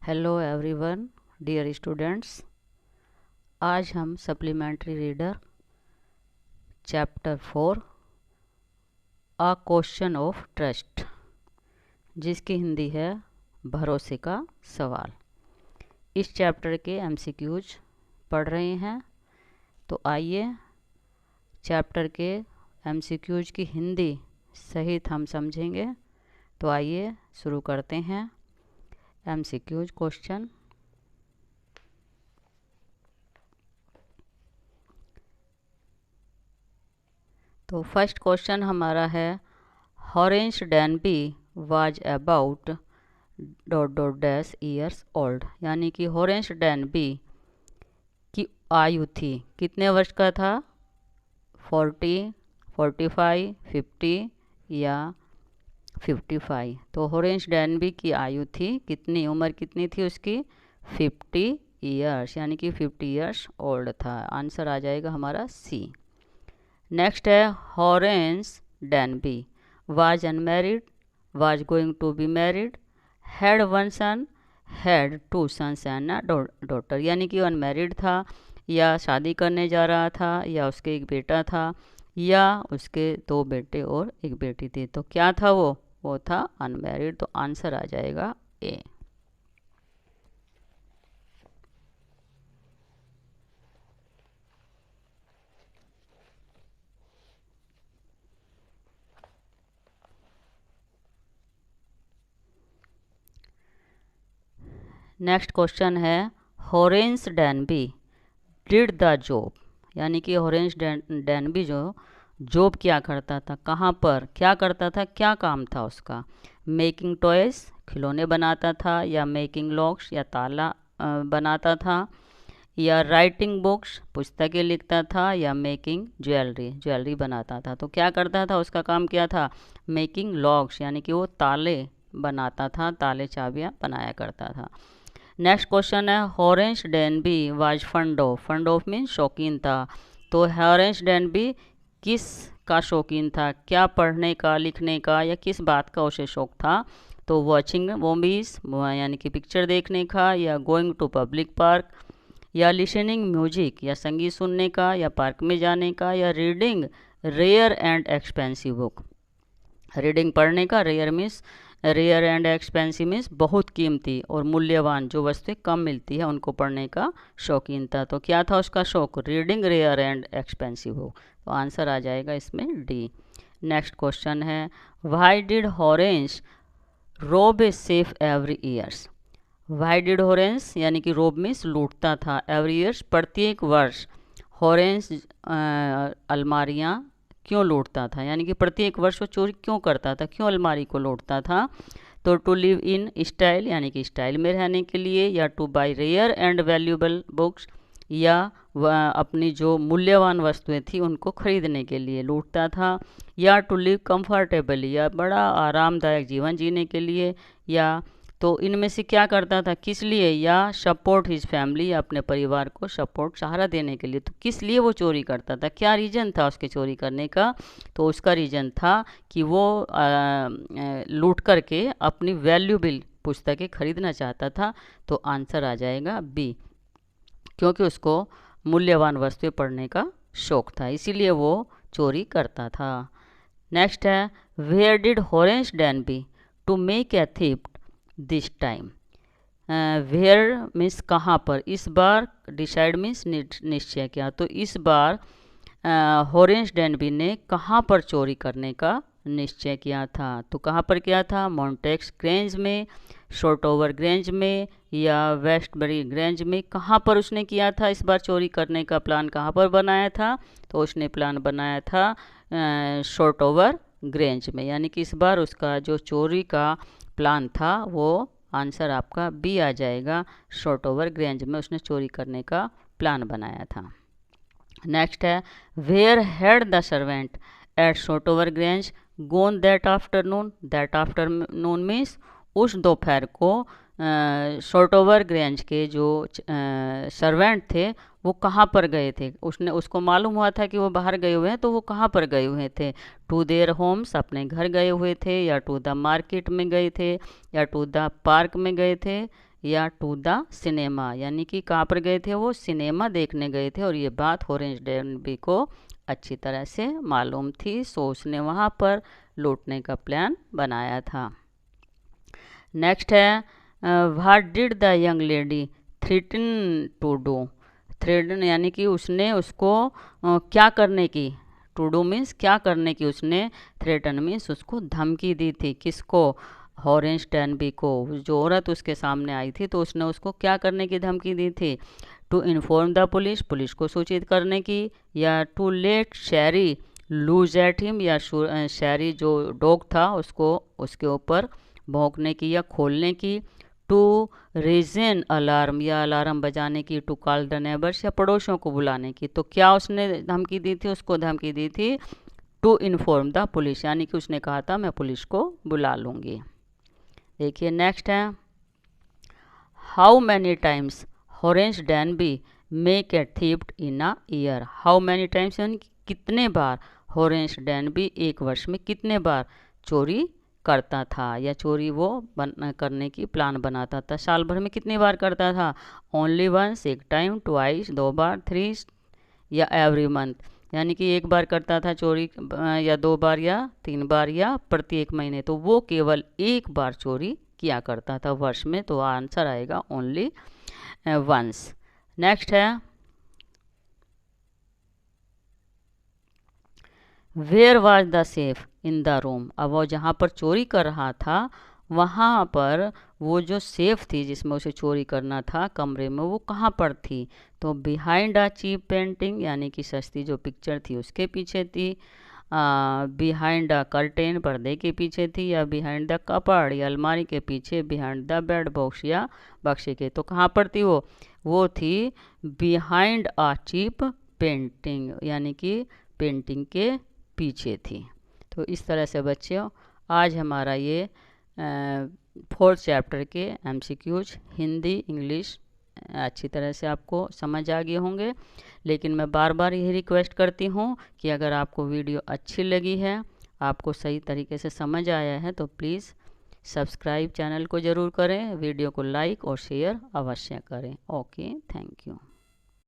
Hello everyone, dear students. आज हम supplementary reader chapter 4 a question of trust, जिसकी हिंदी है भरोसे का सवाल, इस चैप्टर के एमसीक्यूज पढ़ रहे हैं। तो आइए चैप्टर के एमसीक्यूज की हिंदी सहित हम समझेंगे। तो आइए शुरू करते हैं। MCQs question. तो फर्स्ट क्वेश्चन हमारा है, Horace Danby was about dot dot dash years old, यानी कि हॉरेंस डैनबी की आयु थी, कितने वर्ष का था? 40, 45, 50 या 55। तो हॉरेंस डैनबी की आयु थी कितनी, उम्र कितनी थी उसकी? 50 ईयर्स, यानी कि 50 ईयर्स ओल्ड था। आंसर आ जाएगा हमारा सी। नेक्स्ट है, Horace Danby was unmarried, was going to be married, had one son, had two sons and a daughter, यानी कि अनमैरिड था या शादी करने जा रहा था या उसके एक बेटा था या उसके 2 बेटे और 1 बेटी थी। तो क्या था वो था अनमैरिड। तो आंसर आ जाएगा ए। नेक्स्ट क्वेश्चन है, हॉरेंस डैनबी डिड द जॉब, यानी कि हॉरेंस डैनबी जो जॉब क्या करता था, कहाँ पर क्या करता था, क्या काम था उसका? मेकिंग टॉयज, खिलौने बनाता था, या मेकिंग लॉक्स, या ताला बनाता था, या राइटिंग बुक्स, पुस्तकें लिखता था, या मेकिंग ज्वेलरी बनाता था। तो क्या करता था, उसका काम क्या था? मेकिंग लॉक्स, यानी कि वो ताले बनाता था, ताले चाबियाँ बनाया करता था। नेक्स्ट क्वेश्चन है, Horace Danby was fond of mean शौकीन था। तो हॉरेंस डैनबी किस का शौकीन था, क्या पढ़ने का, लिखने का, या किस बात का उसे शौक था? तो वॉचिंग मूवीज, यानी कि पिक्चर देखने का, या गोइंग टू पब्लिक पार्क, या लिसनिंग म्यूजिक, या संगीत सुनने का, या पार्क में जाने का, या reading rare and expensive book. Reading पढ़ने का, रेयर एंड एक्सपेंसिव मीन्स बहुत कीमती और मूल्यवान जो वस्तुएं कम मिलती है उनको पढ़ने का शौकीन था। तो क्या था उसका शौक? रीडिंग रेयर एंड एक्सपेंसिव हो। तो आंसर आ जाएगा इसमें डी। नेक्स्ट क्वेश्चन है, why did Horace rob a safe every years. Why did Horace, यानी कि रोब मीन्स लूटता था, एवरी ईयर्स प्रत्येक वर्ष, हॉरेंस अलमारियाँ क्यों लूटता था, यानी कि प्रत्येक वर्ष वो चोरी क्यों करता था, क्यों अलमारी को लूटता था? तो टू लिव इन स्टाइल, यानी कि स्टाइल में रहने के लिए, या to buy rare and valuable books, या अपनी जो मूल्यवान वस्तुएं थी उनको खरीदने के लिए लूटता था, या टू लिव कंफर्टेबली, या बड़ा आरामदायक जीवन जीने के लिए, या तो इनमें से क्या करता था, किस लिए? या सपोर्ट हिज फैमिली, या अपने परिवार को सपोर्ट सहारा देने के लिए। तो किस लिए वो चोरी करता था, क्या रीज़न था उसके चोरी करने का? तो उसका रीज़न था कि वो लूट करके अपनी वैल्यूबल पुस्तकें खरीदना चाहता था। तो आंसर आ जाएगा बी, क्योंकि उसको मूल्यवान वस्तुएं पढ़ने का शौक था, इसीलिए वो चोरी करता था। नेक्स्ट है, where did Horace Danby to make a theft this time. Where means कहाँ पर, इस बार, डिसाइड मीन्स निश्चय किया। तो इस बार हॉरेंस डैनबी ने कहाँ पर चोरी करने का निश्चय किया था? तो कहाँ पर किया था? मॉन्टेक्स ग्रेंज में, शॉर्टओवर ग्रेंज में, या वेस्टबरी ग्रेंज में, कहाँ पर उसने किया था इस बार चोरी करने का प्लान, कहाँ पर बनाया था? तो उसने प्लान बनाया था शॉर्टओवर ग्रेंज में, यानी कि इस बार उसका जो चोरी का प्लान था वो आंसर आपका बी आ जाएगा। शॉर्टओवर ग्रेंज में उसने चोरी करने का प्लान बनाया था। नेक्स्ट है, where had the servant at Shotover Grange gone that afternoon. That afternoon means उस दोपहर को शॉर्टओवर ग्रेंज के जो सर्वेंट थे वो कहाँ पर गए थे? उसको मालूम हुआ था कि वो बाहर गए हुए हैं, तो वो कहाँ पर गए हुए थे? टू देयर होम्स, अपने घर गए हुए थे, या टू द मार्केट में गए थे, या टू द पार्क में गए थे, या टू द सिनेमा, यानी कि कहाँ पर गए थे, वो सिनेमा देखने गए थे और ये बात होरेंस डैनबी को अच्छी तरह से मालूम थी, सो उसने वहाँ पर लूटने का प्लान बनाया था। नेक्स्ट है what did the young lady threaten to do. Threaten यानी कि उसने उसको क्या करने की, टू डू मीन्स क्या करने की, उसने थ्रेटन मीन्स उसको धमकी दी थी। किसको, हॉरेंस डैनबी को। जो औरत उसके सामने आई थी तो उसने उसको क्या करने की धमकी दी थी, to inform the police, police को सूचित करने की, या to let Sherry loose at him, या शैरी जो डॉग था उसको उसके ऊपर भौंकने की या खोलने की, टू रीजन अलार्म या अलार्म बजाने की, टू कॉल द नेबर्स या पड़ोसियों को बुलाने की। तो क्या उसने धमकी दी थी, उसको धमकी दी थी टू इन्फॉर्म द पुलिस, यानी कि उसने कहा था मैं पुलिस को बुला लूँगी। देखिए नेक्स्ट है how many times Horace Danby make a theft in a year. How many times यानी कितने बार हॉरेंस डैनबी एक वर्ष में कितने बार चोरी करता था या चोरी वो करने की प्लान बनाता था। साल भर में कितनी बार करता था, ओनली वंस, एक टाइम, ट्वाइस, 2 बार, 3 या एवरी मंथ, यानी कि एक बार करता था चोरी या 2 बार या 3 बार या प्रत्येक महीने। तो वो केवल एक बार चोरी किया करता था वर्ष में, तो आंसर आएगा ओनली वंस। नेक्स्ट है where was the safe in the room. अब वो जहाँ पर चोरी कर रहा था वहाँ पर वो जो सेफ थी जिसमें उसे चोरी करना था कमरे में, वो कहाँ पर थी, तो बिहाइंड अ चीप पेंटिंग, यानी कि सस्ती जो पिक्चर थी उसके पीछे थी, बिहाइंड द कर्टेन पर्दे के पीछे थी, या बिहाइंड द कपड़ या अलमारी के पीछे, बिहाइंड द बेड बॉक्स या बक्से के। तो कहाँ पर थी वो थी बिहाइंड अ चीप पेंटिंग, यानी कि पेंटिंग के पीछे थी। तो इस तरह से बच्चों आज हमारा ये 4th चैप्टर के MCQs हिंदी इंग्लिश अच्छी तरह से आपको समझ आ गए होंगे। लेकिन मैं बार बार यही रिक्वेस्ट करती हूँ कि अगर आपको वीडियो अच्छी लगी है, आपको सही तरीके से समझ आया है, तो प्लीज़ सब्सक्राइब चैनल को ज़रूर करें, वीडियो को लाइक और शेयर अवश्य करें। Okay, thank you.